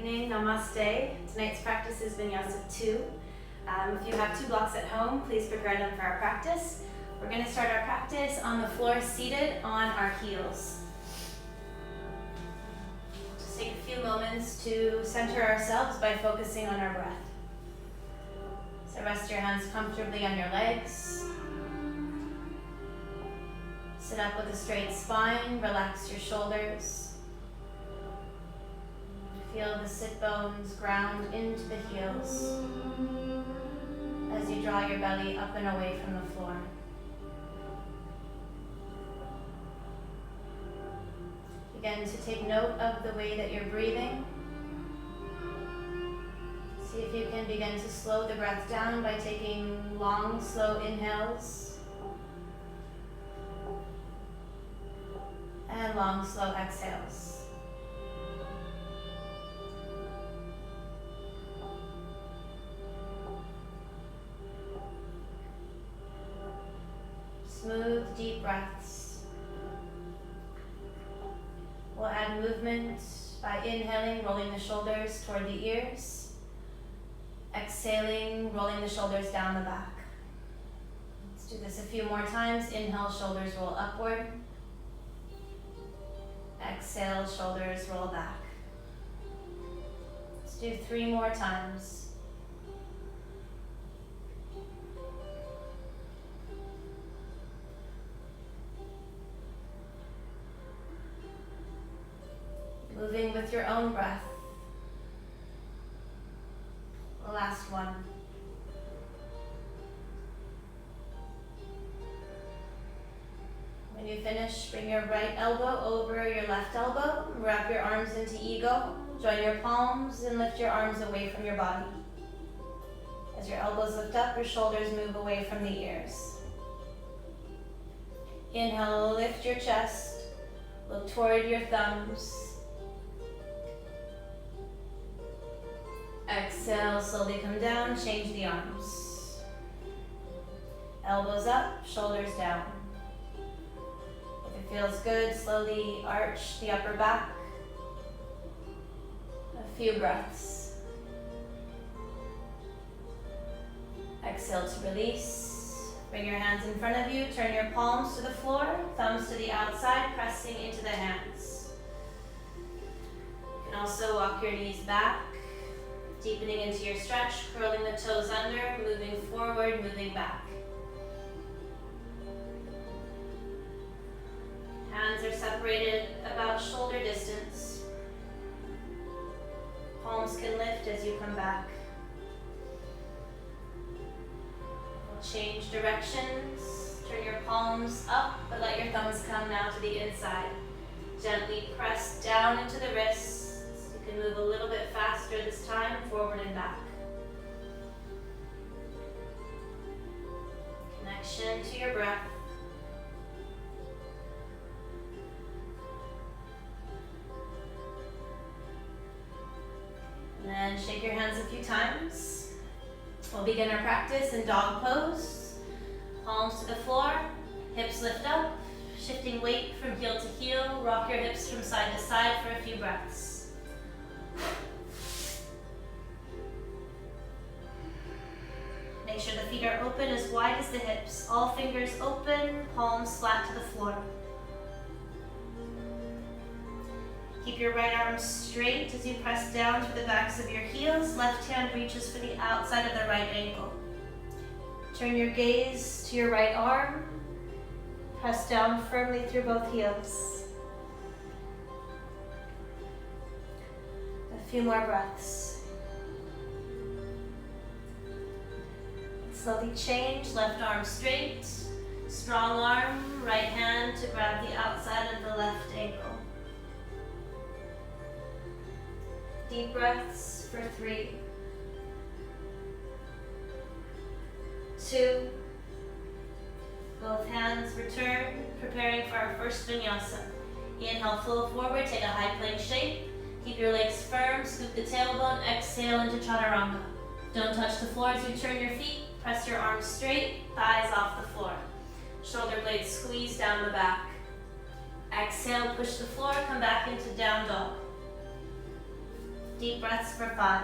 evening, namaste. Tonight's practice is Vinyasa 2. If you have 2 blocks at home, please prepare them for our practice. We're going to start our practice on the floor seated on our heels. Just take a few moments to center ourselves by focusing on our breath. So rest your hands comfortably on your legs. Sit up with a straight spine, relax your shoulders. Feel the sit bones ground into the heels as you draw your belly up and away from the floor. Begin to take note of the way that you're breathing. See if you can begin to slow the breath down by taking long, slow inhales and long, slow exhales. Smooth, deep breaths. We'll add movement by inhaling, rolling the shoulders toward the ears. Exhaling, rolling the shoulders down the back. Let's do this a few more times. Inhale, shoulders roll upward. Exhale, shoulders roll back. Let's do 3 more times. Moving with your own breath. The last one. When you finish, bring your right elbow over your left elbow. Wrap your arms into ego. Join your palms and lift your arms away from your body. As your elbows lift up, your shoulders move away from the ears. Inhale, lift your chest. Look toward your thumbs. Exhale, slowly come down, change the arms. Elbows up, shoulders down. If it feels good, slowly arch the upper back. A few breaths. Exhale to release. Bring your hands in front of you, turn your palms to the floor, thumbs to the outside, pressing into the hands. You can also walk your knees back. Deepening into your stretch, curling the toes under, moving forward, moving back. Hands are separated about shoulder distance. Palms can lift as you come back. We'll change directions. Turn your palms up, but let your thumbs come now to the inside. Gently press down into the wrists. You can move a little bit faster this time, forward and back. Connection to your breath. And then shake your hands a few times. We'll begin our practice in dog pose. Palms to the floor, hips lift up, shifting weight from heel to heel. Rock your hips from side to side for a few breaths. Make sure the feet are open as wide as the hips. All fingers open, palms flat to the floor. Keep your right arm straight as you press down through the backs of your heels. Left hand reaches for the outside of the right ankle. Turn your gaze to your right arm. Press down firmly through both heels. A few more breaths. Slowly change, left arm straight, strong arm, right hand to grab the outside of the left ankle. Deep breaths for 3, 2, both hands return, preparing for our first vinyasa. Inhale, flow forward, take a high plank shape. Keep your legs firm, scoop the tailbone, exhale into chaturanga. Don't touch the floor as you turn your feet. Press your arms straight, thighs off the floor. Shoulder blades squeeze down the back. Exhale, push the floor, come back into down dog. Deep breaths for 5.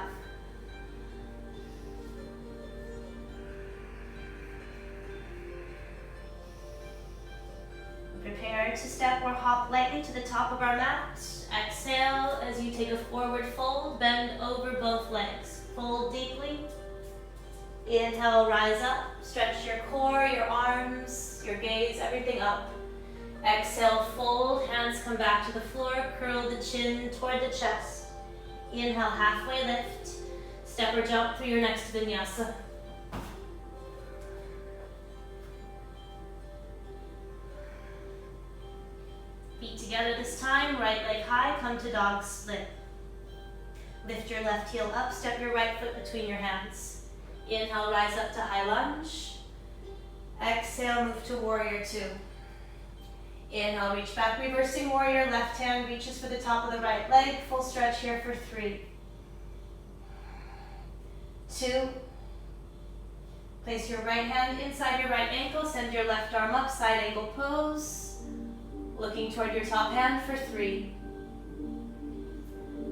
Prepare to step or hop lightly to the top of our mat. Exhale as you take a forward fold, bend over both legs. Fold deeply. Inhale, rise up. Stretch your core, your arms, your gaze, everything up. Exhale, fold. Hands come back to the floor. Curl the chin toward the chest. Inhale, halfway lift. Step or jump through your next vinyasa. Feet together this time, right leg high, come to dog split. Lift your left heel up, step your right foot between your hands. Inhale, rise up to high lunge. Exhale, move to warrior 2. Inhale, reach back, reversing warrior, left hand reaches for the top of the right leg, full stretch here for 3. 2. Place your right hand inside your right ankle, send your left arm up, side angle pose. Looking toward your top hand for 3.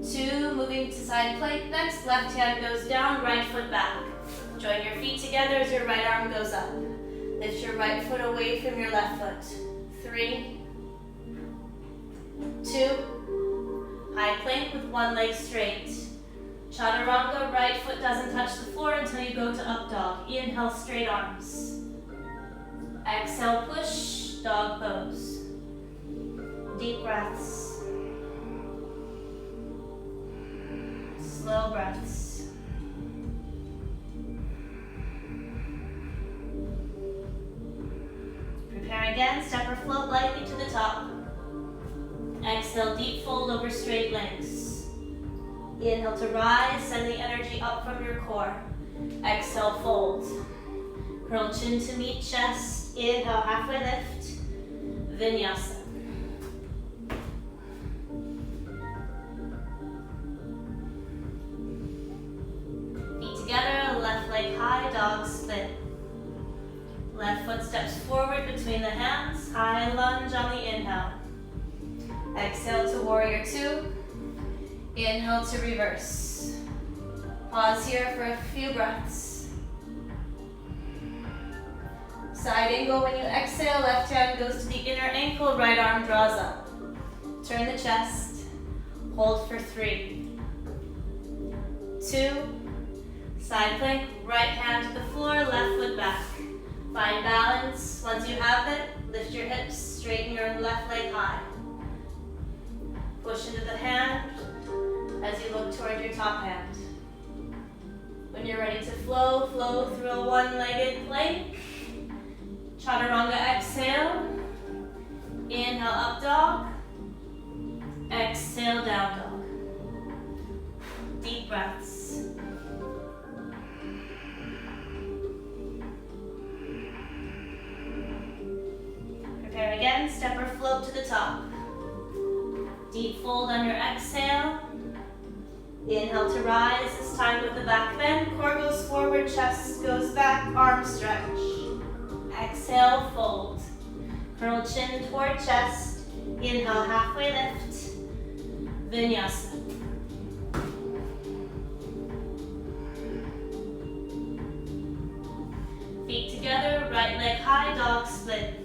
2, moving to side plank next, left hand goes down, right foot back. Join your feet together as your right arm goes up. Lift your right foot away from your left foot. 3, 2, high plank with one leg straight. Chaturanga, right foot doesn't touch the floor until you go to up dog. Inhale, straight arms. Exhale, push, dog pose. Deep breaths. Slow breaths. Prepare again, step or float lightly to the top. Exhale, deep fold over straight legs. Inhale to rise, send the energy up from your core. Exhale, fold. Curl chin to meet chest. Inhale, halfway lift. Vinyasa. Together, left leg high, dog split. Left foot steps forward between the hands, high lunge on the inhale. Exhale to warrior 2. Inhale to reverse. Pause here for a few breaths. Side angle when you exhale, left hand goes to the inner ankle, right arm draws up. Turn the chest, hold for 3, 2, side plank, right hand to the floor, left foot back. Find balance. Once you have it, lift your hips, straighten your left leg high. Push into the hand as you look toward your top hand. When you're ready to flow, flow through a one-legged plank. Chaturanga exhale. Inhale, up dog. Exhale, down dog. Deep breaths. Prepare again, step or float to the top. Deep fold on your exhale. Inhale to rise, this time with the back bend. Core goes forward, chest goes back, arm stretch. Exhale, fold. Curl chin toward chest. Inhale, halfway lift. Vinyasa. Feet together, right leg high, dog split.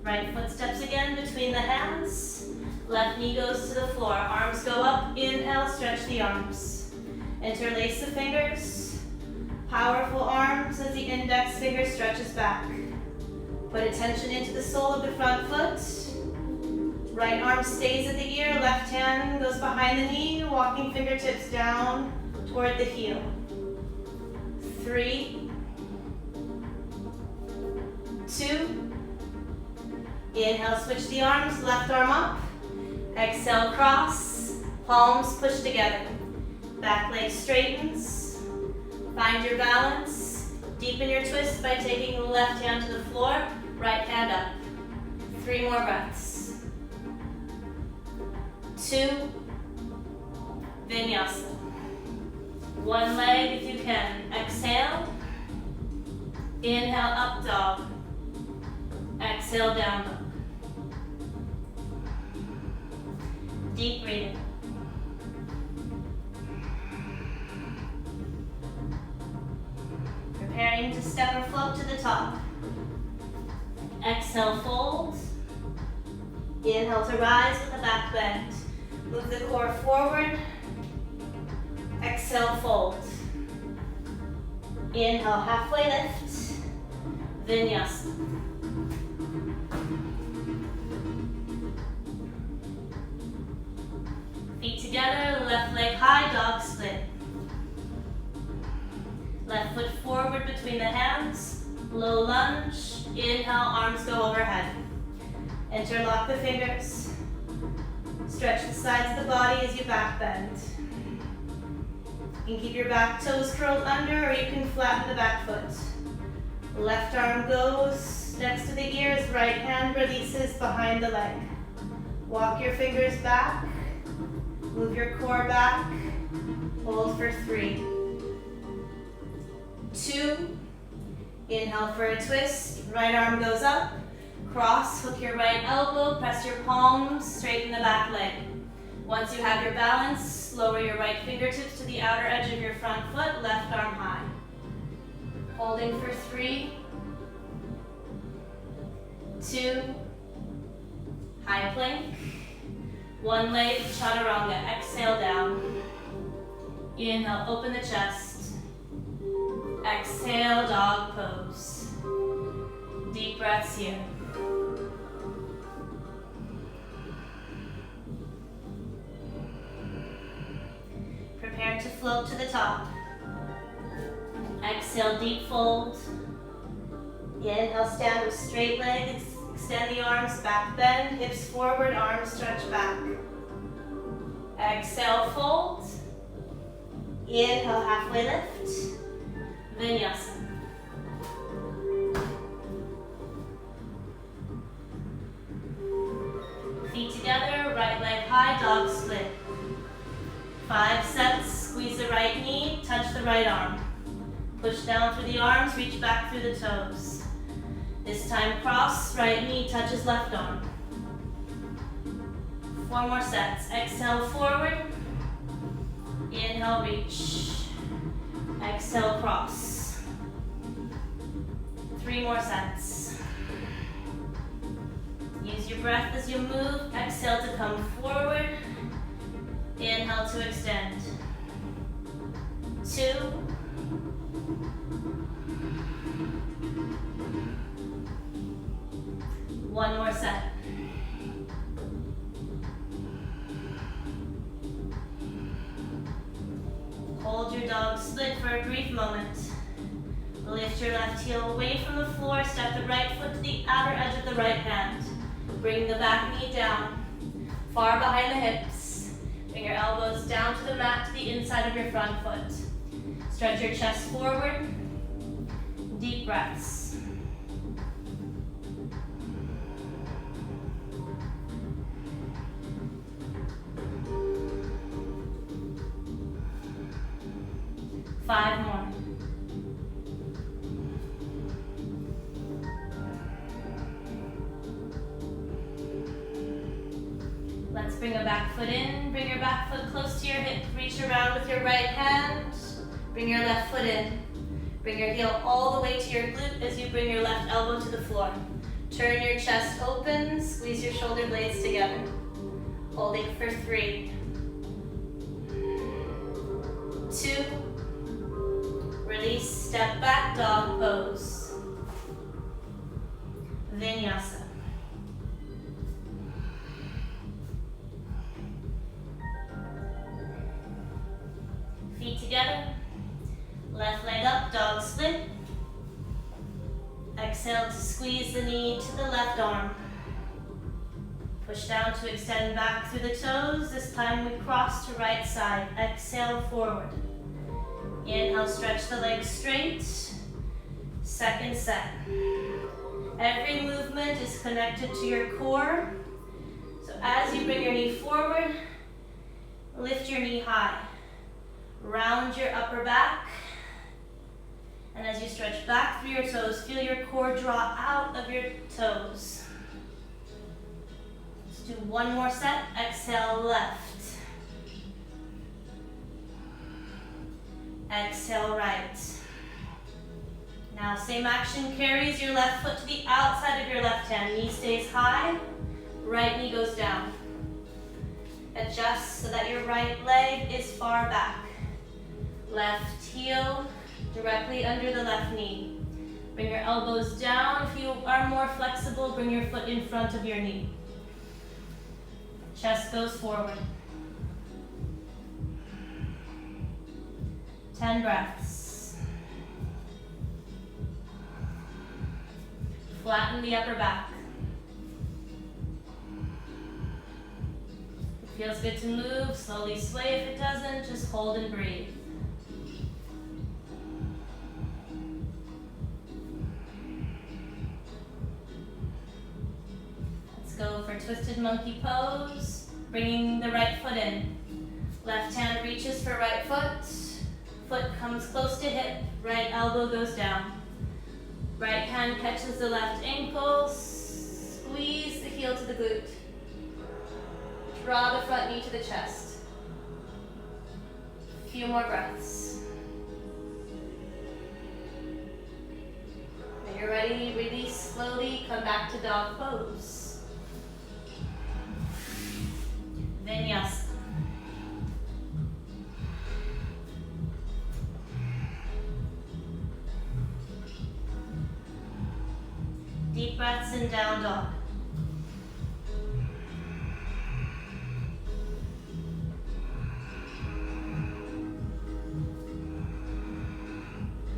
Right foot steps again between the hands. Left knee goes to the floor. Arms go up. Inhale, stretch the arms. Interlace the fingers. Powerful arms as the index finger stretches back. Put attention into the sole of the front foot. Right arm stays at the ear. Left hand goes behind the knee, walking fingertips down toward the heel. 3, 2, inhale, switch the arms, left arm up. Exhale, cross, palms push together. Back leg straightens. Find your balance. Deepen your twist by taking the left hand to the floor, right hand up. 3 more breaths. 2, Vinyasa. One leg if you can. Exhale. Inhale, up dog. Exhale, down dog. Deep breathing. step or float to the top. Exhale, fold. Inhale to rise with a back bend. Move the core forward. Exhale, fold. Inhale, halfway lift. Vinyasa. Feet together, left leg high, dog split. Left foot forward between the hands. Low lunge. Inhale, arms go overhead. Interlock the fingers. Stretch the sides of the body as you back bend. You can keep your back toes curled under, or you can flatten the back foot. Left arm goes next to the ears, right hand releases behind the leg. Walk your fingers back. Move your core back. Hold for 3. 2. Inhale for a twist. Right arm goes up. Cross, hook your right elbow, press your palms, straighten the back leg. Once you have your balance, lower your right fingertips to the outer edge of your front foot, left arm high. Holding for 3, 2, high plank. One leg, chaturanga, exhale down. Inhale, open the chest. Exhale, dog pose. Deep breaths here. Prepare to float to the top. Exhale, deep fold. Inhale, stand with straight legs. Extend the arms, back bend, hips forward, arms stretch back. Exhale, fold. Inhale, halfway lift. Vinyasa. Feet together, right leg high, dog split. 5 sets, squeeze the right knee, touch the right arm. Push down through the arms, reach back through the toes. This time cross, right knee touches left arm. 4 more sets. Exhale, forward. Inhale, reach. Exhale, cross. 3 more sets. Use your breath as you move. Exhale to come forward. Inhale to extend. 2. 1 more set. Hold your dog split for a brief moment. Lift your left heel away from the floor, step the right foot to the outer edge of the right hand. Bring the back knee down, far behind the hips. Bring your elbows down to the mat to the inside of your front foot. Stretch your chest forward. Deep breaths. Five more. Let's bring a back foot in. Bring your back foot close to your hip. Reach around with your right hand. Bring your left foot in. Bring your heel all the way to your glute as you bring your left elbow to the floor. Turn your chest open. Squeeze your shoulder blades together. Holding for 3, 2, release, step back, dog pose. Vinyasa. Feet together. Left leg up, dog split. Exhale to squeeze the knee to the left arm. Push down to extend back through the toes. This time we cross to right side. Exhale, forward. Inhale, stretch the legs straight. Second set. Every movement is connected to your core. So as you bring your knee forward, lift your knee high. Round your upper back. And as you stretch back through your toes, feel your core draw out of your toes. Let's do 1 more set. Exhale, left. Exhale, right. Now same action carries your left foot to the outside of your left hand. Knee stays high, right knee goes down. Adjust so that your right leg is far back. Left heel directly under the left knee. Bring your elbows down. If you are more flexible, bring your foot in front of your knee. Chest goes forward. 10 breaths. Flatten the upper back. If it feels good to move, slowly sway. If it doesn't, just hold and breathe. Let's go for twisted monkey pose. Bringing the right foot in. Left hand reaches for right foot. Foot comes close to hip, right elbow goes down. Right hand catches the left ankle, squeeze the heel to the glute. Draw the front knee to the chest. A few more breaths. When you're ready, release slowly, come back to dog pose. Vinyasa. Deep breaths in down dog.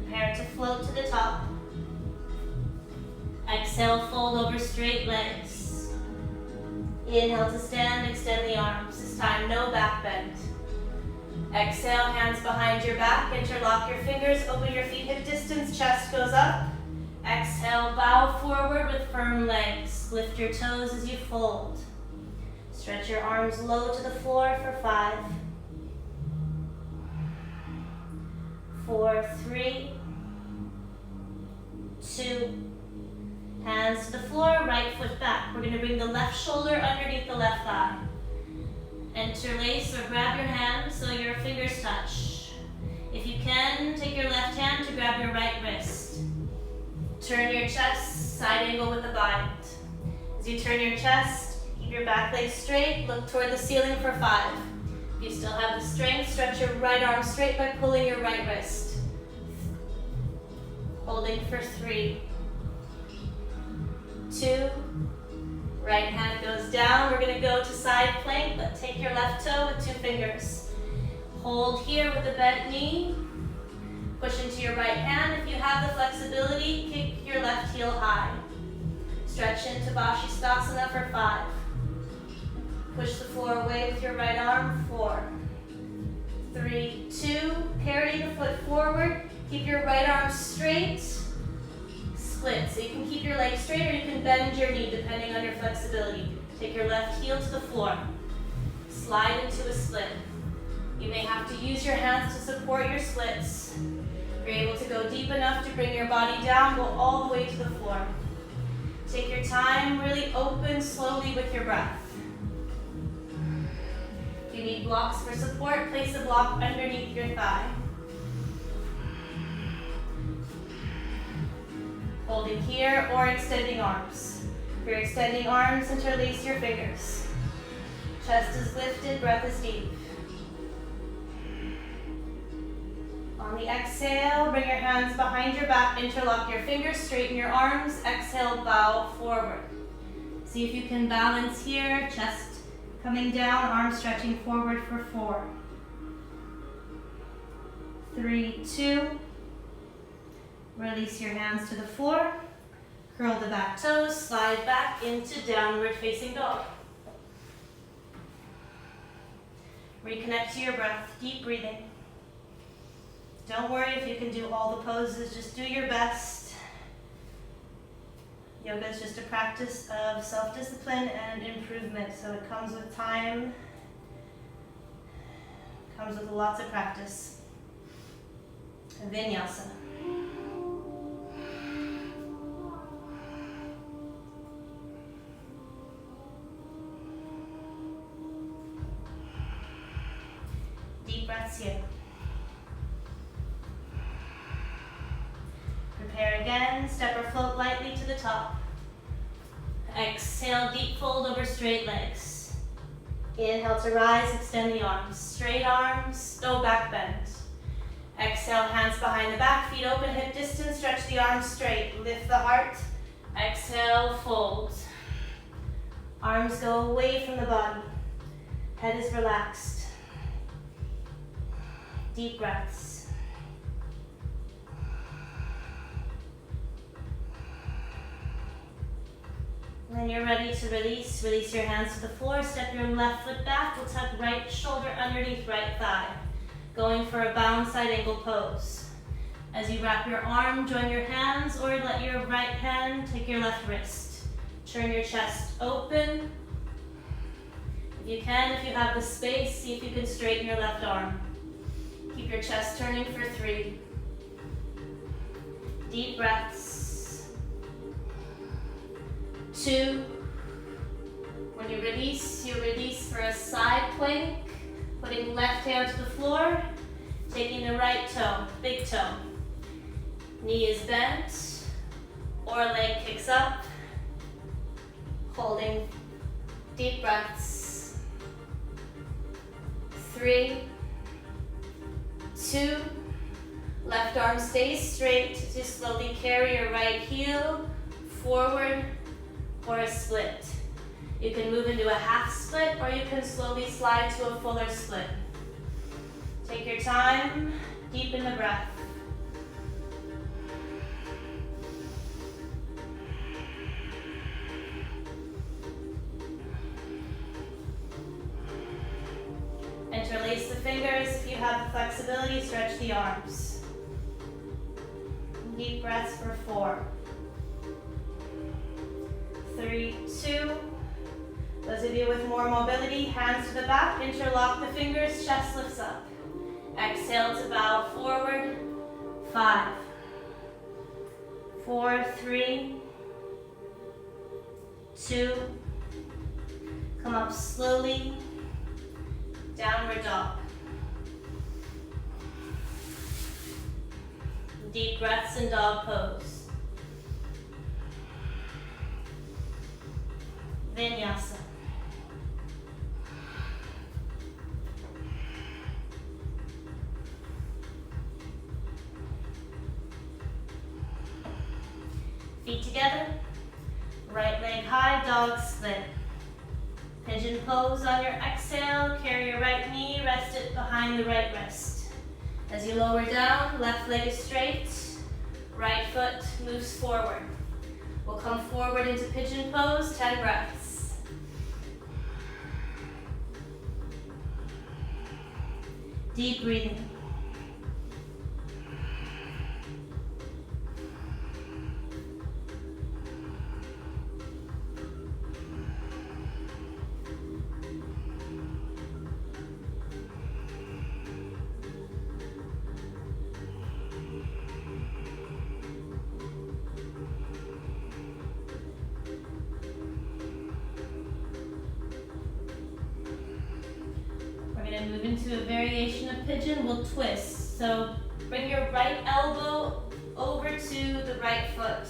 Prepare to float to the top. Exhale, fold over straight legs. Inhale to stand, extend the arms. This time, no back bend. Exhale, hands behind your back. Interlock your fingers, open your feet hip distance, chest goes up. Exhale, bow forward with firm legs. Lift your toes as you fold. Stretch your arms low to the floor for 5, 4, 3, 2, hands to the floor, right foot back. We're going to bring the left shoulder underneath the left thigh. Interlace or grab your hand so your fingers touch. If you can, take your left hand to grab your right wrist. Turn your chest, side angle with the bind. As you turn your chest, keep your back leg straight, look toward the ceiling for 5. If you still have the strength, stretch your right arm straight by pulling your right wrist. Holding for 3, 2, right hand goes down. We're gonna go to side plank, but take your left toe with 2 fingers. Hold here with the bent knee. Push into your right hand. If you have the flexibility, kick your left heel high. Stretch into Savasana for 5. Push the floor away with your right arm. 4, 3, 2. Carry the foot forward. Keep your right arm straight. Split. So you can keep your leg straight or you can bend your knee depending on your flexibility. Take your left heel to the floor. Slide into a split. You may have to use your hands to support your splits. If you're able to go deep enough to bring your body down, go all the way to the floor. Take your time, really open slowly with your breath. If you need blocks for support, place a block underneath your thigh. Holding here or extending arms. If you're extending arms, interlace your fingers. Chest is lifted, breath is deep. On the exhale, bring your hands behind your back, interlock your fingers, straighten your arms. Exhale, bow forward. See if you can balance here, chest coming down, arms stretching forward for 4, 3, 2. Release your hands to the floor. Curl the back toes, slide back into downward facing dog. Reconnect to your breath, deep breathing. Don't worry if you can do all the poses, just do your best. Yoga is just a practice of self-discipline and improvement, so it comes with time, comes with lots of practice. Vinyasa. Deep breaths here. Prepare Again, step or float lightly to the top. Exhale, deep fold over straight legs. Inhale to rise, extend the arms. Straight arms, no back bend. Exhale, hands behind the back, feet open, hip distance, stretch the arms straight. Lift the heart. Exhale, fold. Arms go away from the body. Head is relaxed. Deep breaths. When you're ready to release your hands to the floor. Step your left foot back. We'll tuck right shoulder underneath right thigh. Going for a bound side angle pose. As you wrap your arm, join your hands, or let your right hand take your left wrist. Turn your chest open. If you can, if you have the space, see if you can straighten your left arm. Keep your chest turning for 3. Deep breaths. 2. When you release for a side plank, putting left hand to the floor, taking the right toe, big toe. Knee is bent, or leg kicks up, holding deep breaths. 3, 2, left arm stays straight. Just slowly carry your right heel forward for a split. You can move into a half split, or you can slowly slide to a fuller split. Take your time, deepen the breath. Interlace the fingers. If you have the flexibility, stretch the arms. Deep breaths for 4. 3, 2. Those of you with more mobility, hands to the back, interlock the fingers, chest lifts up. Exhale to bow forward. 5, 4, 3, 2. Come up slowly. Downward dog. Deep breaths in dog pose. Vinyasa. Feet together. Right leg high, dog split. Pigeon pose on your exhale. Carry your right knee, rest it behind the right wrist. As you lower down, left leg is straight. Right foot moves forward. We'll come forward into pigeon pose, 10 breaths. Deep breathing. Move into a variation of pigeon. We'll twist. So bring your right elbow over to the right foot.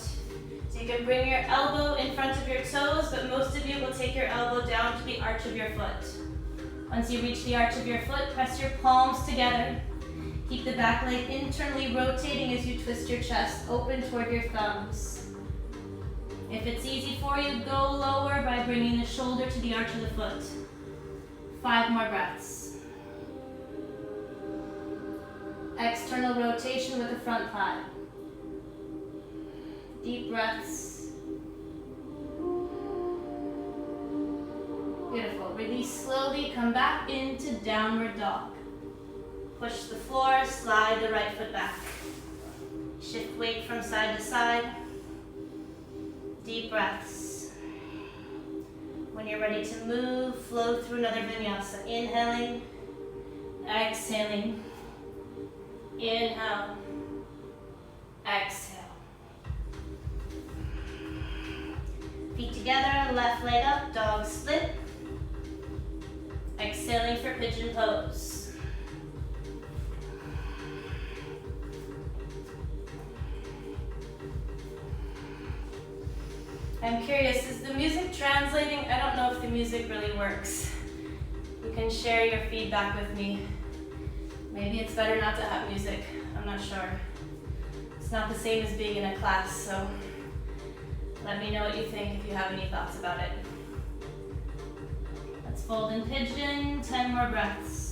So you can bring your elbow in front of your toes, but most of you will take your elbow down to the arch of your foot. Once you reach the arch of your foot, press your palms together. Keep the back leg internally rotating as you twist your chest open toward your thumbs. If it's easy for you, go lower by bringing the shoulder to the arch of the foot. 5 more breaths. External rotation with the front thigh. Deep breaths. Beautiful. Release slowly. Come back into downward dog. Push the floor. Slide the right foot back. Shift weight from side to side. Deep breaths. When you're ready to move, flow through another vinyasa. Inhaling. Exhaling. Inhale, exhale. Feet together, left leg up, dog split. Exhaling for pigeon pose. I'm curious, is the music translating? I don't know if the music really works. You can share your feedback with me. Maybe it's better not to have music. I'm not sure. It's not the same as being in a class, so let me know what you think if you have any thoughts about it. Let's fold in pigeon, 10 more breaths.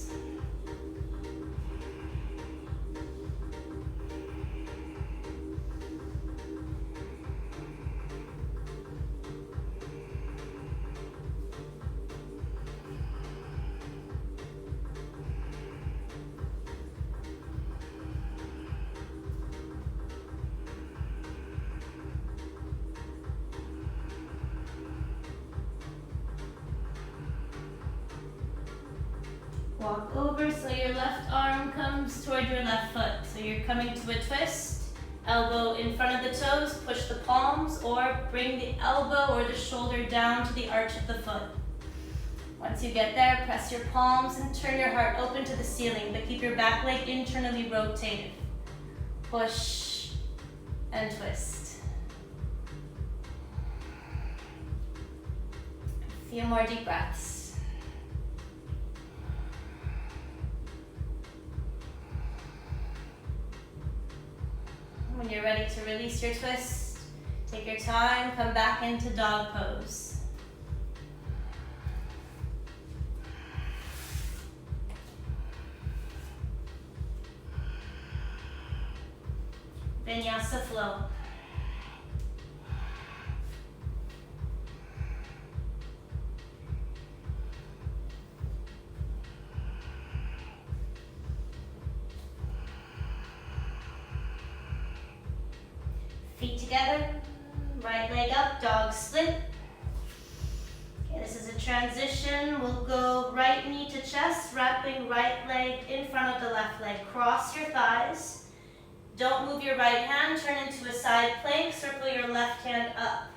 Walk over so your left arm comes toward your left foot. So you're coming to a twist, elbow in front of the toes, push the palms, or bring the elbow or the shoulder down to the arch of the foot. Once you get there, press your palms and turn your heart open to the ceiling, but keep your back leg internally rotated. Push and twist. A few more deep breaths. When you're ready to release your twist, take your time, come back into dog pose. Vinyasa flow. Feet together, right leg up, dog split. Okay, this is a transition. We'll go right knee to chest, wrapping right leg in front of the left leg. Cross your thighs. Don't move your right hand, turn into a side plank, circle your left hand up.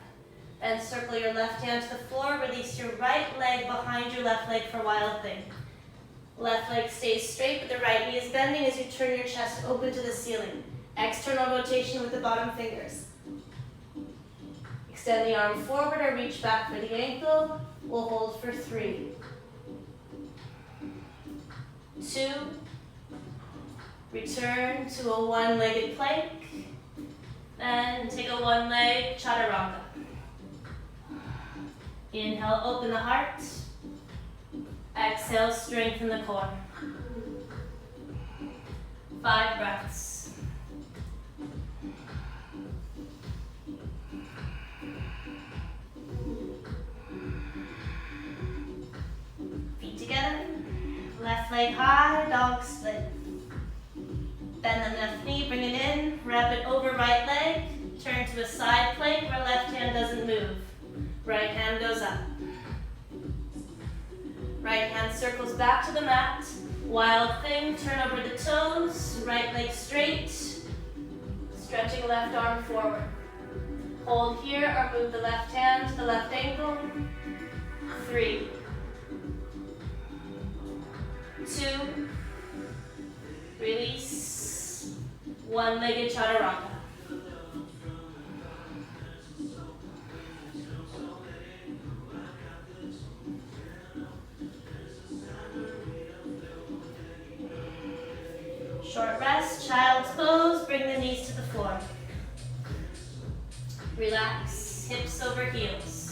Then circle your left hand to the floor, release your right leg behind your left leg for wild thing. Left leg stays straight, but the right knee is bending as you turn your chest open to the ceiling. External rotation with the bottom fingers. Extend the arm forward or reach back for the ankle. We'll hold for 3, 2, return to a one-legged plank, then take a one-leg chaturanga. Inhale, open the heart. Exhale, strengthen the core. 5 breaths. Together, left leg high, dog split. Bend the left knee, bring it in, wrap it over right leg, turn to a side plank where left hand doesn't move. Right hand goes up. Right hand circles back to the mat. Wild thing, turn over the toes, right leg straight, stretching left arm forward. Hold here or move the left hand to the left ankle. 3, 2, release, one-legged chaturanga. Short rest, child's pose, bring the knees to the floor. Relax, hips over heels.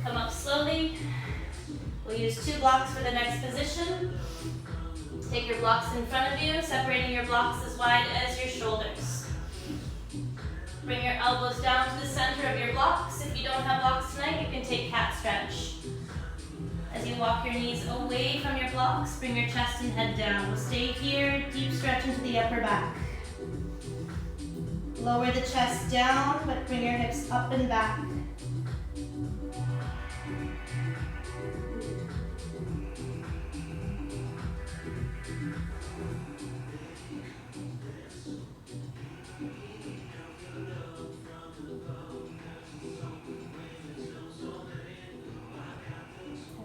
Come up slowly. We'll use 2 blocks for the next position. Take your blocks in front of you, separating your blocks as wide as your shoulders. Bring your elbows down to the center of your blocks. If you don't have blocks tonight, you can take cat stretch. As you walk your knees away from your blocks, bring your chest and head down. We'll stay here, deep stretch into the upper back. Lower the chest down, but bring your hips up and back.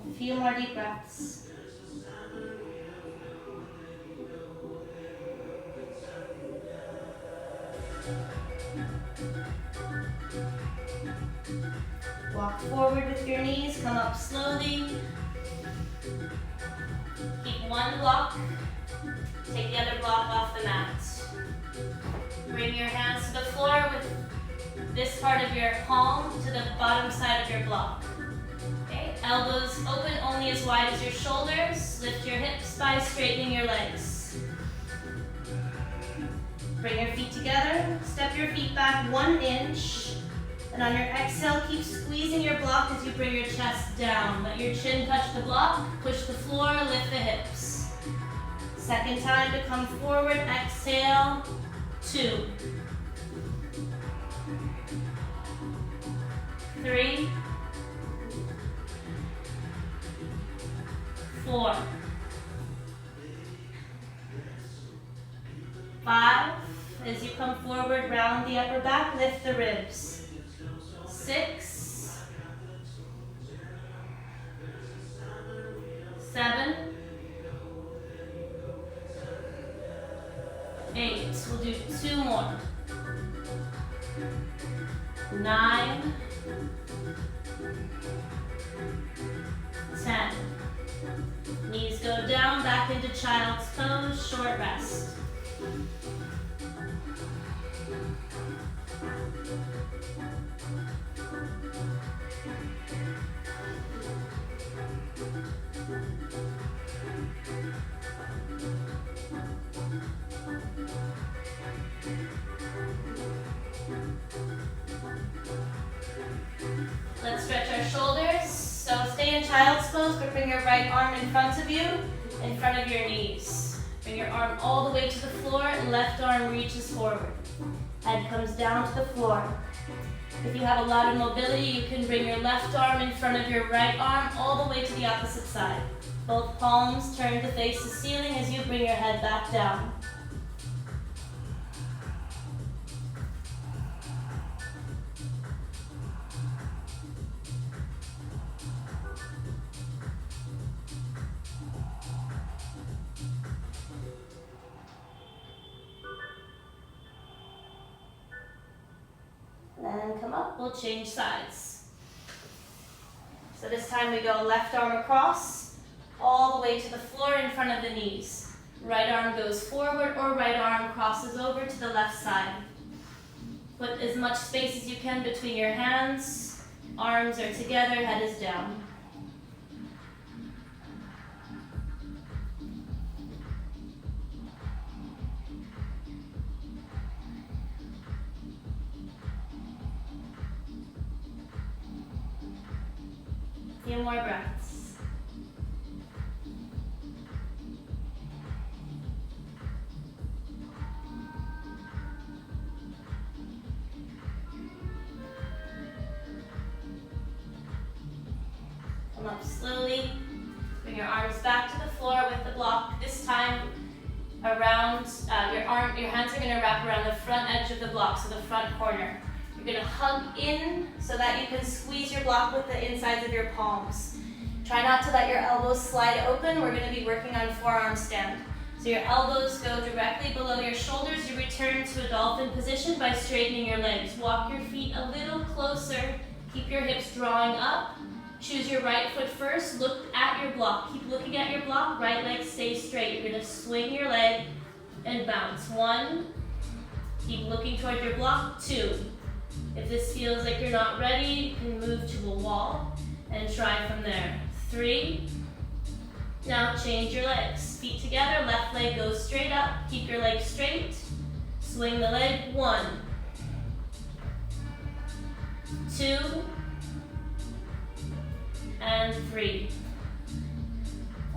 A few more deep breaths. Walk forward with your knees, come up slowly. Keep one block, take the other block off the mat. Bring your hands to the floor with this part of your palm to the bottom side of your block. Okay, elbows open only as wide as your shoulders. Lift your hips by straightening your legs. Bring your feet together, step your feet back 1 inch. And on your exhale, keep squeezing your block as you bring your chest down. Let your chin touch the block, push the floor, lift the hips. Second time to come forward, exhale, 2, 3, 4, 5. As you come forward, round the upper back, lift the ribs. 6, 7, 8. We'll do 2 more. 9, 10. Knees go down, back into child's pose, short rest. Let's stretch our shoulders. So stay in child's pose, but bring your right arm in front of you, in front of your knees. Bring your arm all the way to the floor and left arm reaches forward. Head comes down to the floor. If you have a lot of mobility, you can bring your left arm in front of your right arm all the way to the opposite side. Both palms turn to face the ceiling as you bring your head back down. And come up, we'll change sides. So this time we go left arm across, all the way to the floor in front of the knees. Right arm goes forward or right arm crosses over to the left side. Put as much space as you can between your hands. Arms are together, head is down. Few more breaths. Come up slowly. Bring your arms back to the floor with the block. This time around your hands are going to wrap around the front edge of the block, so the front corner. You're going to hug in so that you can squeeze your block with the insides of your palms. Try not to let your elbows slide open. We're going to be working on forearm stand. So your elbows go directly below your shoulders. You return to a dolphin position by straightening your legs. Walk your feet a little closer. Keep your hips drawing up. Choose your right foot first. Look at your block. Keep looking at your block. Right leg stays straight. You're going to swing your leg and bounce. 1. Keep looking toward your block. 2. If this feels like you're not ready, you can move to a wall and try from there. 3. Now change your legs. Feet together, left leg goes straight up. Keep your leg straight. Swing the leg. 1, 2, and 3.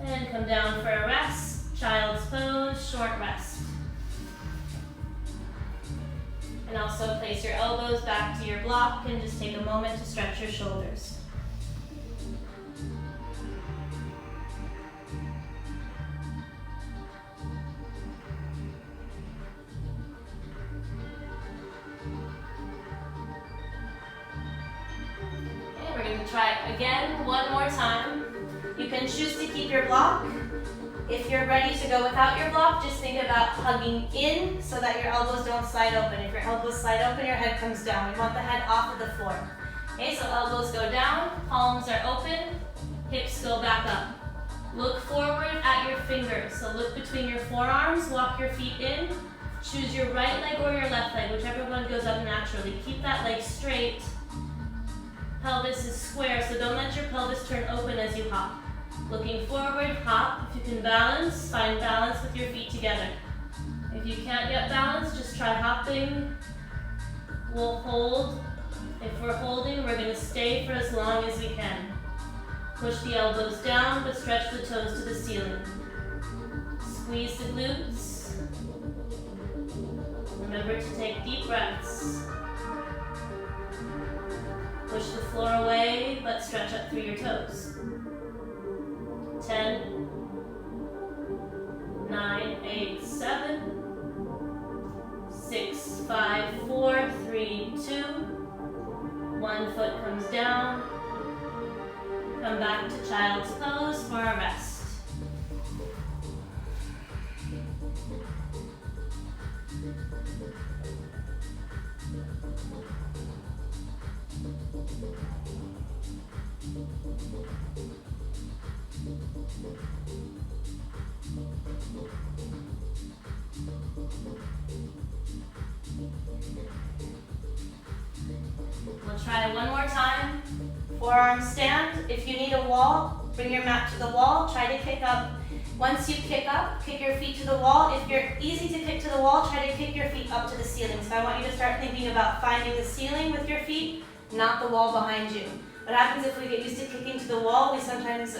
And come down for a rest. Child's pose, short rest. And also place your elbows back to your block and just take a moment to stretch your shoulders. Okay, we're going to try it again one more time. You can choose to keep your block. If you're ready to go without your block, just think about hugging in so that your elbows don't slide open. If your elbows slide open, your head comes down. We want the head off of the floor. Okay, so elbows go down, palms are open, hips go back up. Look forward at your fingers. So look between your forearms, walk your feet in. Choose your right leg or your left leg, whichever one goes up naturally. Keep that leg straight. Pelvis is square, so don't let your pelvis turn open as you hop. Looking forward, hop. If you can balance, find balance with your feet together. If you can't get balance, just try hopping. We'll hold. If we're holding, we're going to stay for as long as we can. Push the elbows down, but stretch the toes to the ceiling. Squeeze the glutes. Remember to take deep breaths. Push the floor away, but stretch up through your toes. 10, 9, 8, 7, 6, 5, 4, 3, 2. One foot comes down. Come back to child's pose for a rest. We'll try one more time. Forearm stand. If you need a wall, bring your mat to the wall. Try to kick up. Once you kick up, kick your feet to the wall. If you're easy to kick to the wall, try to kick your feet up to the ceiling. So I want you to start thinking about finding the ceiling with your feet, not the wall behind you. What happens if we get used to kicking to the wall? We sometimes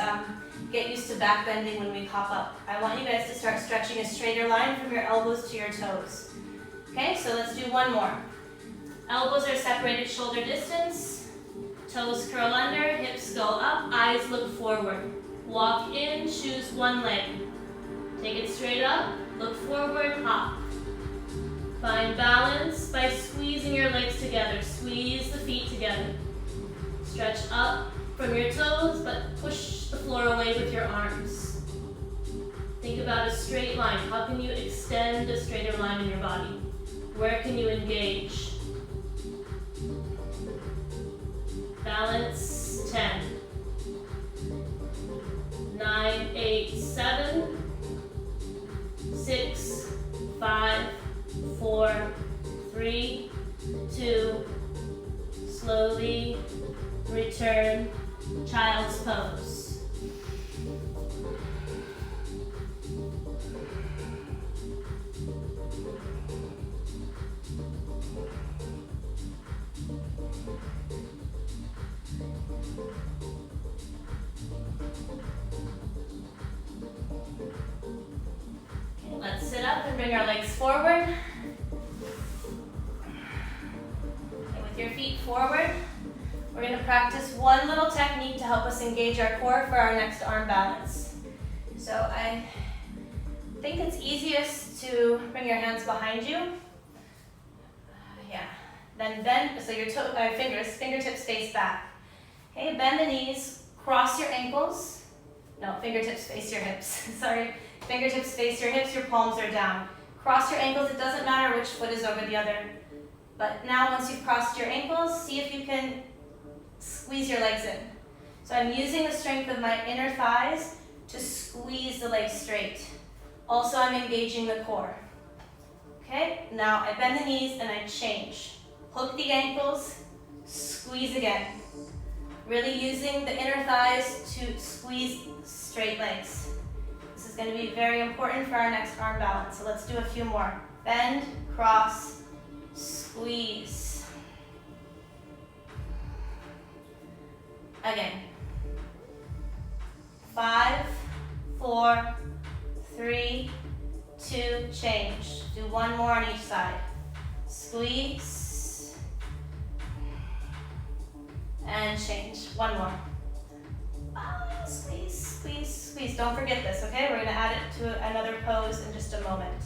get used to back bending when we pop up. I want you guys to start stretching a straighter line from your elbows to your toes. Okay, so let's do one more. Elbows are separated shoulder distance. Toes curl under, hips go up, eyes look forward. Walk in, choose one leg. Take it straight up, look forward, hop. Find balance by squeezing your legs together. Squeeze the feet together. Stretch up from your toes, but push the floor away with your arms. Think about a straight line. How can you extend a straighter line in your body? Where can you engage? Balance, 10, 9, 8, 7, 6, 5, 4, 3, 2, slowly return, child's pose. Let's sit up and bring our legs forward. And with your feet forward, we're going to practice one little technique to help us engage our core for our next arm balance. So I think it's easiest to bring your hands behind you. Yeah. Then bend, so your fingertips face back. Okay, bend the knees, cross your ankles. No, fingertips face your hips. Sorry. Fingertips face your hips, your palms are down. Cross your ankles, it doesn't matter which foot is over the other. But now once you've crossed your ankles, see if you can squeeze your legs in. So I'm using the strength of my inner thighs to squeeze the legs straight. Also, I'm engaging the core. Okay, now I bend the knees and I change. Hook the ankles, squeeze again. Really using the inner thighs to squeeze straight legs. This is going to be very important for our next arm balance. So let's do a few more. Bend, cross, squeeze. Again. 5, 4, 3, 2, change. Do one more on each side. Squeeze. And change. One more. Squeeze, squeeze, squeeze. Don't forget this, okay? We're gonna add it to another pose in just a moment.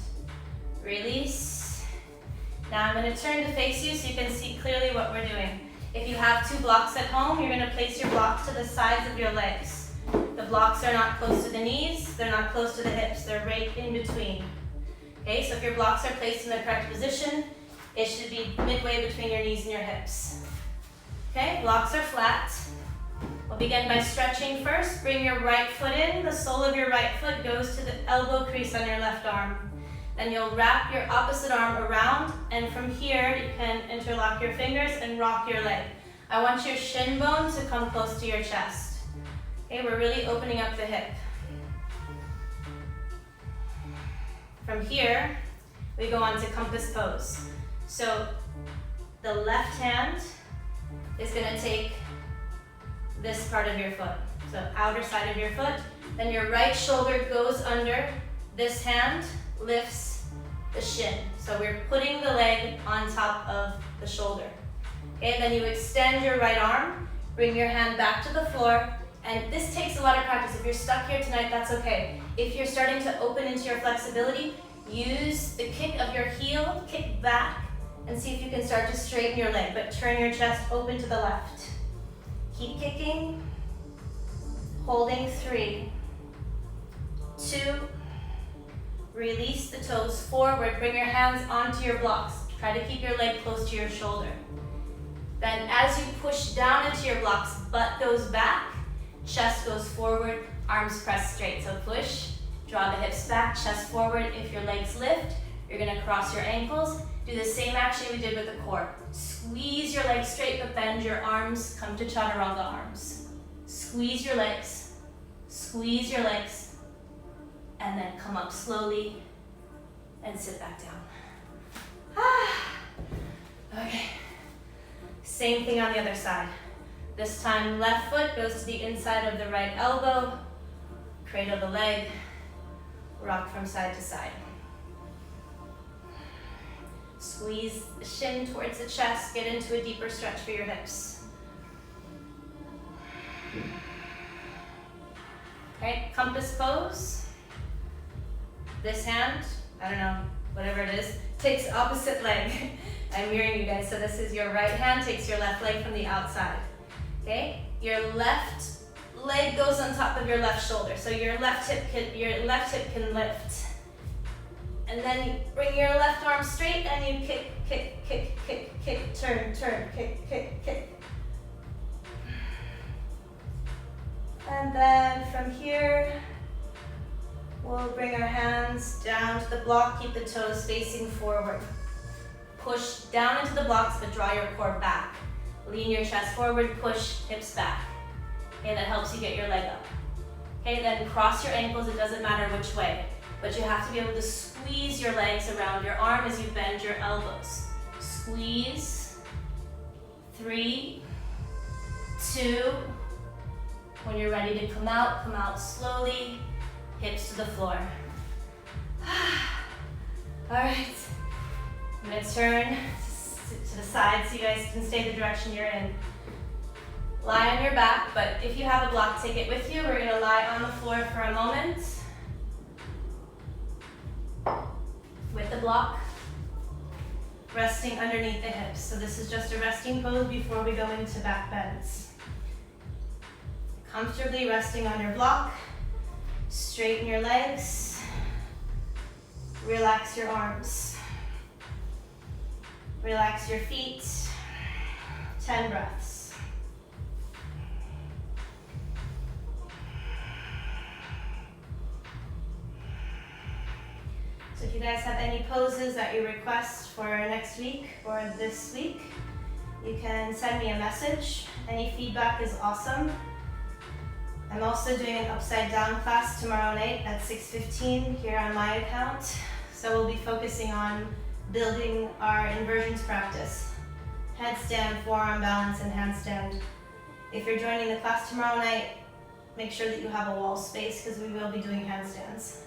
Release. Now I'm gonna turn to face you so you can see clearly what we're doing. If you have 2 blocks at home, you're gonna place your blocks to the sides of your legs. The blocks are not close to the knees, they're not close to the hips, they're right in between. Okay, so if your blocks are placed in the correct position, it should be midway between your knees and your hips. Okay, blocks are flat. We'll begin by stretching first. Bring your right foot in. The sole of your right foot goes to the elbow crease on your left arm. Then you'll wrap your opposite arm around, and from here you can interlock your fingers and rock your leg. I want your shin bone to come close to your chest. Okay, we're really opening up the hip. From here, we go on to compass pose. So the left hand is going to take this part of your foot, so outer side of your foot. Then your right shoulder goes under. This hand lifts the shin. So we're putting the leg on top of the shoulder. Okay, then you extend your right arm, bring your hand back to the floor, and this takes a lot of practice. If you're stuck here tonight, that's okay. If you're starting to open into your flexibility, use the kick of your heel, kick back, and see if you can start to straighten your leg, but turn your chest open to the left. Keep kicking, holding 3, 2, release the toes forward, bring your hands onto your blocks. Try to keep your leg close to your shoulder. Then as you push down into your blocks, butt goes back, chest goes forward, arms press straight. So push, draw the hips back, chest forward. If your legs lift, you're gonna cross your ankles. Do the same action we did with the core. Squeeze your legs straight, but bend your arms. Come to chaturanga arms. Squeeze your legs, and then come up slowly and sit back down. Okay. Same thing on the other side. This time, left foot goes to the inside of the right elbow. Cradle the leg, rock from side to side. Squeeze the shin towards the chest, get into a deeper stretch for your hips. Okay, compass pose. This hand, I don't know, whatever it is, takes opposite leg. I'm mirroring you guys, so this is your right hand, takes your left leg from the outside. Okay, your left leg goes on top of your left shoulder, so your left hip can lift. And then you bring your left arm straight and you kick, kick, kick, kick, kick, turn, turn, kick, kick, kick. And then from here, we'll bring our hands down to the block, keep the toes facing forward. Push down into the blocks, but draw your core back. Lean your chest forward, push hips back. Okay, that helps you get your leg up. Okay, then cross your ankles, it doesn't matter which way. But you have to be able to squeeze your legs around your arm as you bend your elbows. Squeeze. 3, 2. When you're ready to come out slowly. Hips to the floor. All right. I'm gonna turn to the side so you guys can stay the direction you're in. Lie on your back, but if you have a block, take it with you. We're gonna lie on the floor for a moment. With the block, resting underneath the hips. So this is just a resting pose before we go into back bends. Comfortably resting on your block, straighten your legs, relax your arms, relax your feet, 10 breaths. So if you guys have any poses that you request for next week or this week, you can send me a message. Any feedback is awesome. I'm also doing an upside down class tomorrow night at 6:15 here on my account. So we'll be focusing on building our inversions practice. Headstand, forearm balance, and handstand. If you're joining the class tomorrow night, make sure that you have a wall space because we will be doing handstands.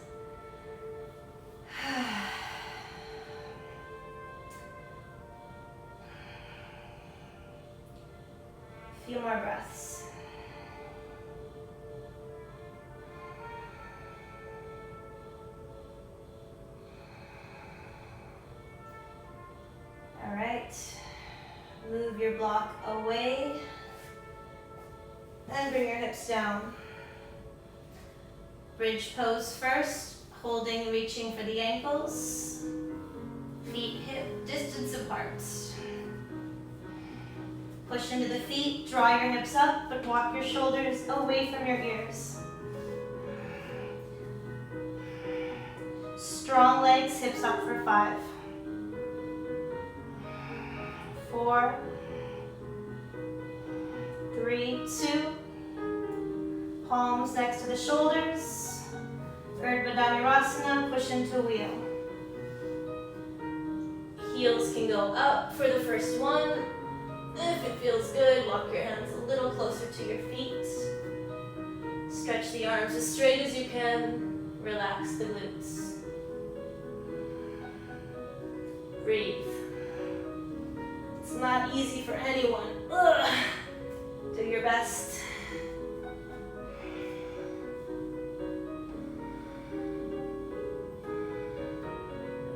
more breaths. All right. Move your block away. Then bring your hips down. Bridge pose first, holding, reaching for the ankles. Feet hip distance apart. Push into the feet, draw your hips up, but walk your shoulders away from your ears. Strong legs, hips up for 5. 4, 3, 2. Palms next to the shoulders. Mayurasana, push into wheel. Heels can go up for the first one. If it feels good, walk your hands a little closer to your feet. Stretch the arms as straight as you can. Relax the glutes. Breathe. It's not easy for anyone. Ugh. Do your best.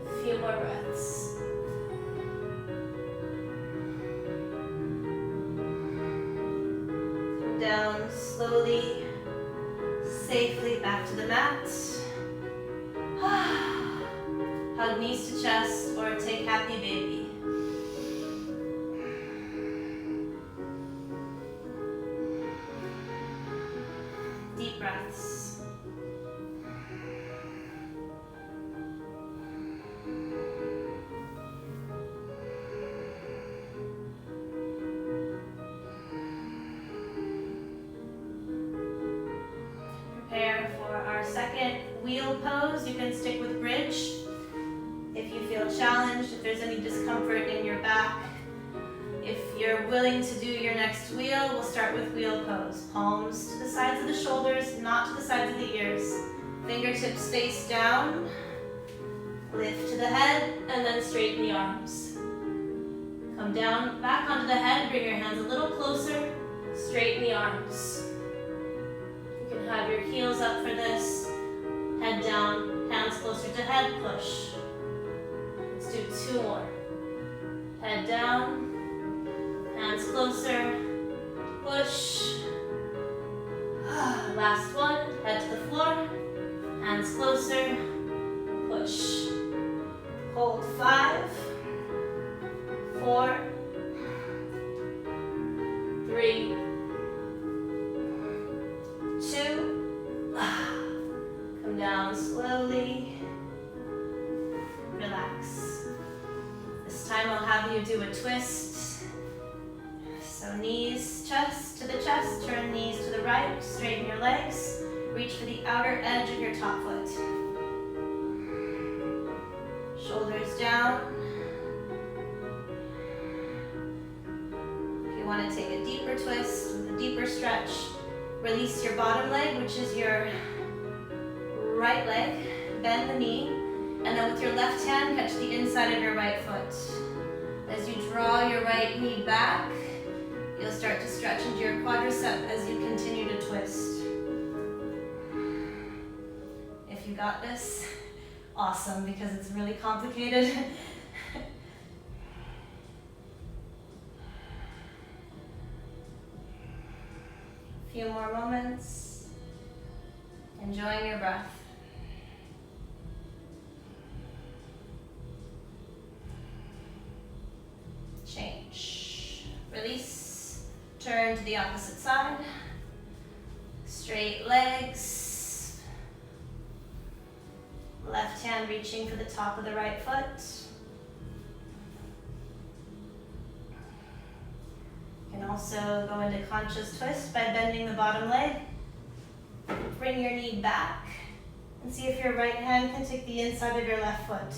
A few more breaths. Down slowly, safely back to the mat. Hug knees to chest or take happy baby. Deep breaths. Wheel pose, you can stick with bridge. If you feel challenged, if there's any discomfort in your back, if you're willing to do your next wheel, we'll start with wheel pose. Palms to the sides of the shoulders, not to the sides of the ears. Fingertips face down. Lift to the head, and then straighten the arms. Come down, back onto the head, bring your hands a little closer, straighten the arms. You can have your heels up for this. Head down, hands closer to head, push. Let's do 2 more. Head down, hands closer, push. Last one, head to the floor, hands closer, push. Hold 5, 4, 3, 2. Come down slowly. Relax. This time I'll have you do a twist. So knees, chest to the chest, turn knees to the right, straighten your legs, reach for the outer edge of your top foot. Shoulders down. If you want to take a deeper twist with a deeper stretch, release your bottom leg, which is your right leg, bend the knee, and then with your left hand, catch the inside of your right foot. As you draw your right knee back, you'll start to stretch into your quadricep as you continue to twist. If you got this, awesome, because it's really complicated. A few more moments, enjoying your breath. Change. Release. Turn to the opposite side. Straight legs. Left hand reaching for the top of the right foot. You can also go into conscious twist by bending the bottom leg. Bring your knee back and see if your right hand can take the inside of your left foot.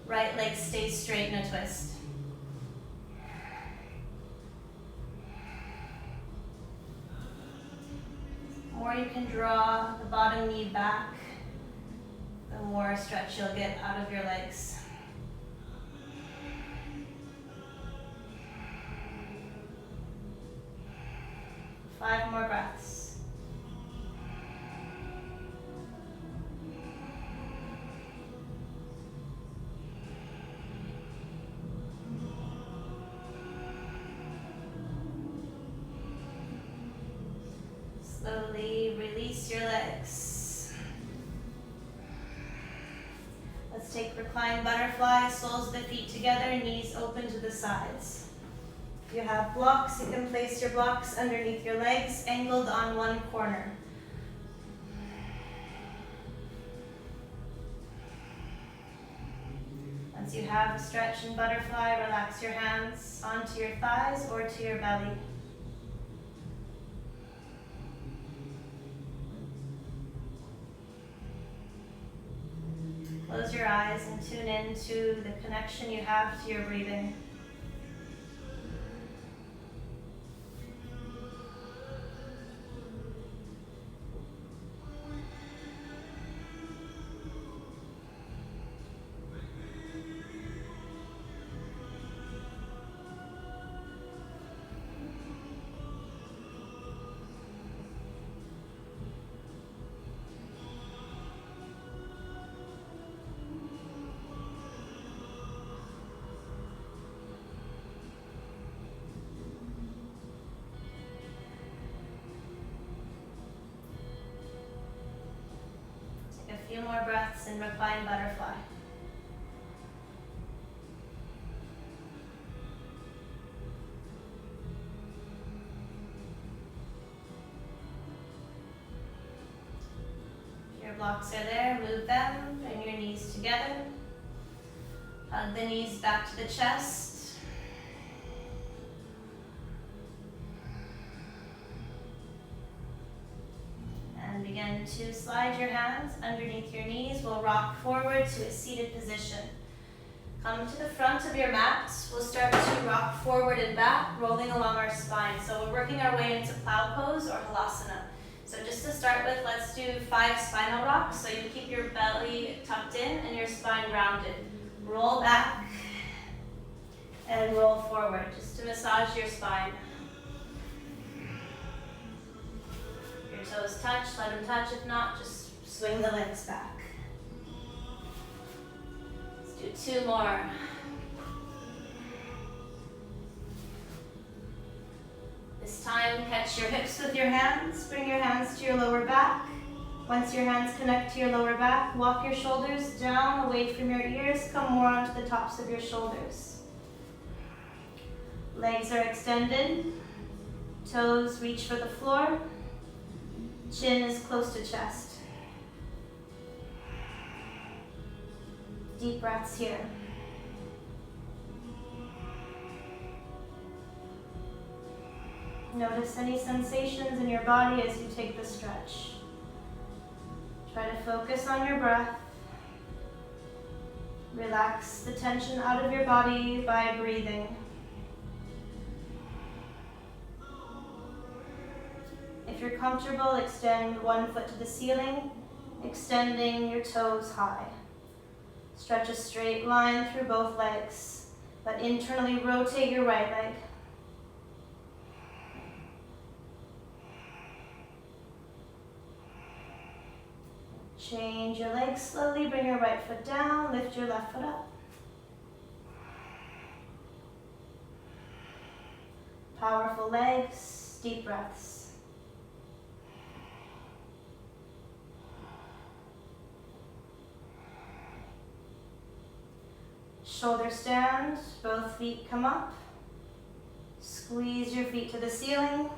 Right leg stays straight in a twist. The more you can draw the bottom knee back, the more stretch you'll get out of your legs. 5 more breaths. Slowly release your legs. Let's take reclined butterfly, soles of the feet together, knees open to the sides. If you have blocks, you can place your blocks underneath your legs, angled on one corner. Once you have a stretch in butterfly, relax your hands onto your thighs or to your belly. Close your eyes and tune into the connection you have to your breathing. A few more breaths in reclined butterfly. If your blocks are there, move them, bring your knees together. Hug the knees back to the chest. And begin to slide your hands underneath your knees. We'll rock forward to a seated position. Come to the front of your mat. We'll start to rock forward and back, rolling along our spine. So we're working our way into plow pose or halasana. So just to start with, let's do 5 spinal rocks. So you keep your belly tucked in and your spine grounded. Roll back and roll forward, just to massage your spine. Toes touch, let them touch. If not, just swing the legs back. Let's do 2 more. This time, catch your hips with your hands. Bring your hands to your lower back. Once your hands connect to your lower back, walk your shoulders down away from your ears. Come more onto the tops of your shoulders. Legs are extended. Toes reach for the floor. Chin is close to chest. Deep breaths here. Notice any sensations in your body as you take the stretch. Try to focus on your breath. Relax the tension out of your body by breathing. If you're comfortable, extend one foot to the ceiling, extending your toes high. Stretch a straight line through both legs, but internally rotate your right leg. Change your legs slowly, bring your right foot down, lift your left foot up. Powerful legs, deep breaths. Shoulder stand, both feet come up. Squeeze your feet to the ceiling.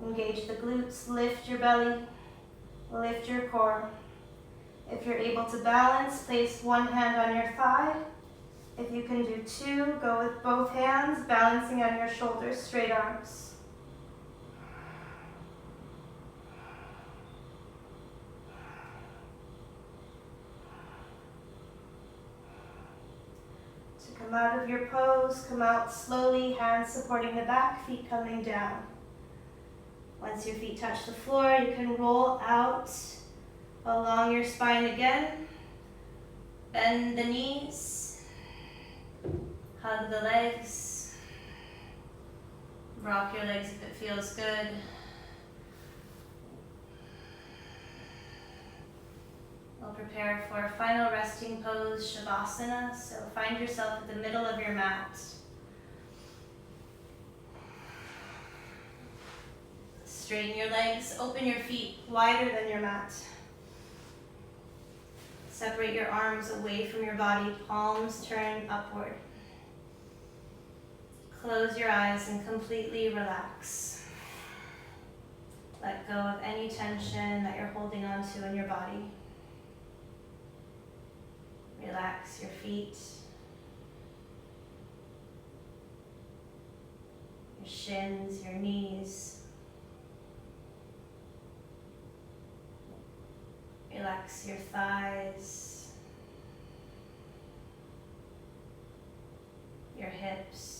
Engage the glutes, lift your belly, lift your core. If you're able to balance, place one hand on your thigh. If you can do 2, go with both hands, balancing on your shoulders, straight arms. Come out of your pose, come out slowly, hands supporting the back, feet coming down. Once your feet touch the floor, you can roll out along your spine again. Bend the knees, hug the legs, Rock your legs if it feels good. We'll prepare for a final resting pose, Savasana. So find yourself at the middle of your mat. Straighten your legs, open your feet wider than your mat. Separate your arms away from your body, palms turn upward. Close your eyes and completely relax. Let go of any tension that you're holding on to in your body. Relax your feet, your shins, your knees. Relax your thighs, your hips.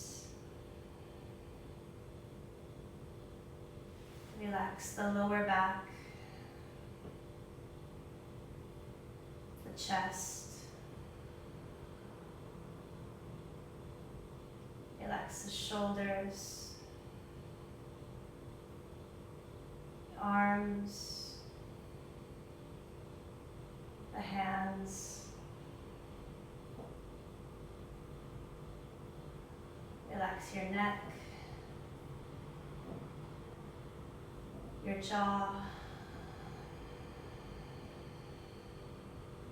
Relax the lower back, the chest. Relax the shoulders, the arms, the hands. Relax your neck, your jaw.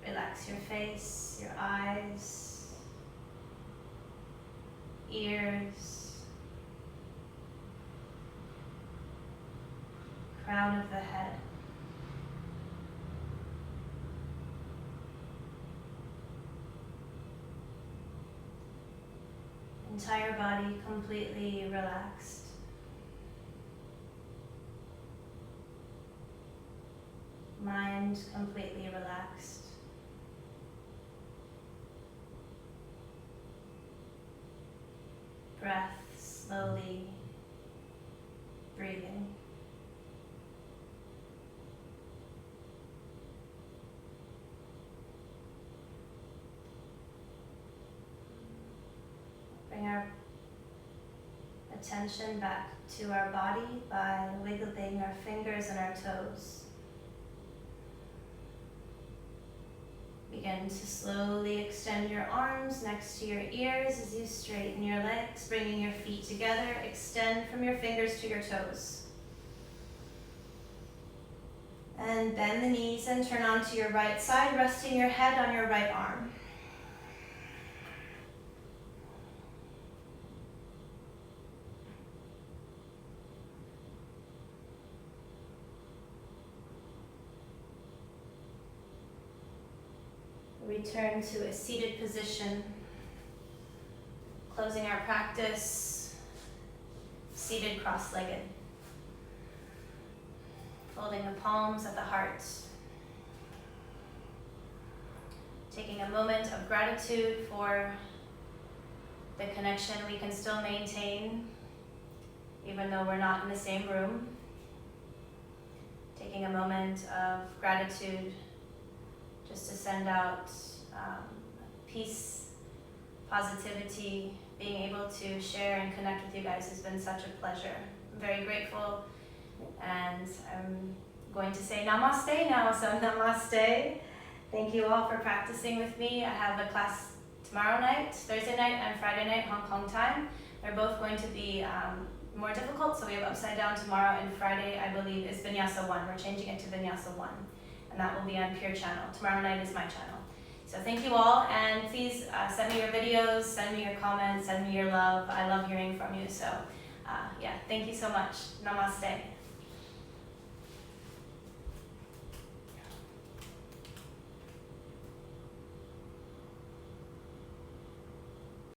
Relax your face, your eyes, ears, crown of the head. Entire body completely relaxed. Mind completely relaxed. Breath slowly breathing. Bring our attention back to our body by wiggling our fingers and our toes. Begin to slowly extend your arms next to your ears as you straighten your legs, bringing your feet together. Extend from your fingers to your toes. And bend the knees and turn onto your right side, resting your head on your right arm. Return to a seated position, closing our practice, seated cross-legged. Folding the palms at the heart. Taking a moment of gratitude for the connection we can still maintain, even though we're not in the same room. Taking a moment of gratitude just to send out peace, positivity. Being able to share and connect with you guys has been such a pleasure. I'm very grateful, and I'm going to say namaste now, so namaste. Thank you all for practicing with me. I have a class tomorrow night, Thursday night and Friday night, Hong Kong time. They're both going to be more difficult, so we have Upside Down tomorrow, and Friday, I believe, is Vinyasa 1. We're changing it to Vinyasa 1. And that will be on Pure Channel. Tomorrow night is my channel. So thank you all, and please send me your videos, send me your comments, send me your love. I love hearing from you. So yeah, thank you so much. Namaste.